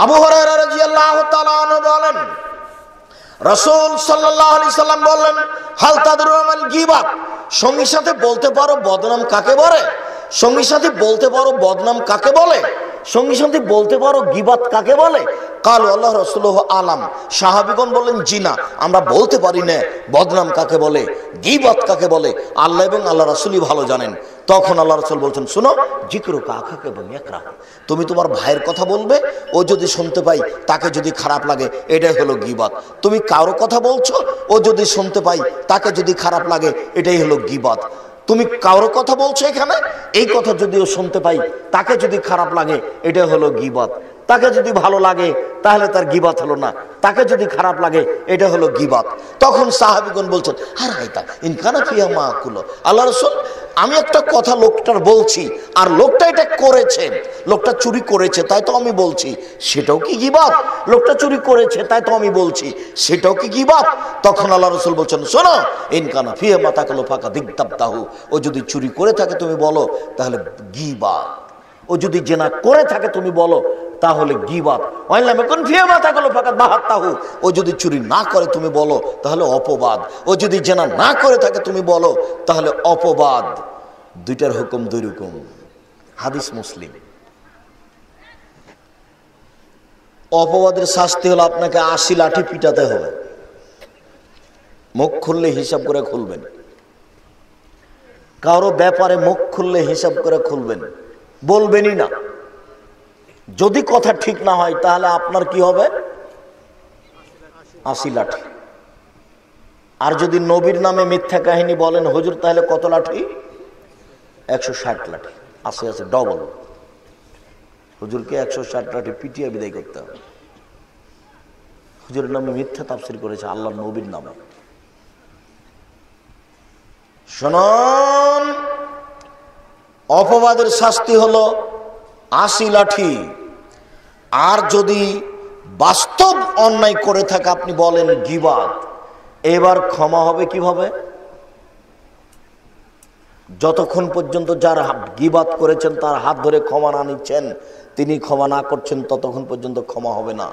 আবু হুরায়রা রাদিয়াল্লাহু তাআলা আনহু বলেন, রাসূল সাল্লাল্লাহু আলাইহি সাল্লাম বললেন, হাল তাদরুনা মাল গীবাত, সঙ্গীর সাথে বলতে পারো বদনাম কাকে বলে? সঙ্গীর সাথে বলতে পারো বদনাম কাকে বলে? সঙ্গীর সাথে বলতে পারো গীবাত কাকে বলে? কাল আল্লাহ রাসূলুহু আলাম, সাহাবীগণ বললেন, জি না, আমরা বলতে পারি না বদনাম কাকে বলে, গীবাত কাকে বলে, আল্লাহ এবং আল্লাহ রাসূলই ভালো জানেন। তখন আল্লাহ রাসূল বলছেন, শোনো, যিকরুকা আখাকে এবং ইয়াকরাহ, তুমি তোমার ভাইয়ের কথা বলবে, ও যদি শুনতে পাই তাকে যদি খারাপ লাগে, এটাই হলো গীবাত। তুমি কারো কথা বলছো, ও যদি শুনতে পাই তাকে যদি খারাপ লাগে, এটাই হলো গীবাত। তুমি কারো কথা বলছো এখানে, এই কথা যদি ও শুনতে পাই তাকে যদি খারাপ লাগে, এটা হলো গীবাত। তাকে যদি ভালো লাগে তাহলে তার গীবাত হলো না, তাকে যদি খারাপ লাগে এটা হলো গীবাত। তখন সাহাবীগণ বলছেন, আর হাইতা ইনকানা ফিয়া মাকুলো, আল্লাহ রাসূল, আমি একটা কথা লোকটার বলছি, আর লোকটা এটা করেছে, লোকটা চুরি করেছে তাই তো আমি বলছি, সেটাও কি গীবাত? লোকটা চুরি করেছে তাই তো আমি বলছি, সেটাও কি গীবাত? তখন আল্লাহ রাসূল বলছেন, শোনো, ইনকানা ফিয়া মাতাকালো ফাকা দিগতাবতাহু, ও যদি চুরি করে থাকে তুমি বলো তাহলে গীবাত, ও যদি জেনা করে থাকে তুমি বলো তাহলে গীবাত। ও যদি চুরি না করে তুমি বলো তাহলে অপবাদ, ও যদি জেনা না করে থাকে তুমি বলো তাহলে অপবাদ। দুইটার হুকুম দুই রকম। হাদিস মুসলিম। অপবাদের শাস্তি হলো আপনাকে 80 লাঠি পিটাতে হবে। মুখ খুললে হিসাব করে খুলবেন, কারো ব্যাপারে মুখ খুললে হিসাব করে খুলবেন, বলবেনই না। যদি কথা ঠিক না হয় তাহলে আপনার কি হবে? 80 লাঠি। আর যদি নবীর নামে মিথ্যা কাহিনী বলেন হুজুর, তাহলে কত লাঠি? 160 লাঠি। আছে আছে ডবল। হুজুরকে 160 লাঠি পিটিয়ে বিদায় করতে হবে। হুজুরের নামে মিথ্যা তাফসীর করেছে আল্লাহর নবীর নামে। শুনুন, অপবাদের শাস্তি হলো 80 লাঠি। আর যদি বাস্তব অন্যায় করে থাকে আপনি বলেন গীবাত, এবার ক্ষমা হবে কিভাবে? যতক্ষণ পর্যন্ত যার গীবাত করেছেন তার হাত ধরে ক্ষমা না নিচ্ছেন, তিনি ক্ষমা না করছেন, ততক্ষণ পর্যন্ত ক্ষমা হবে না।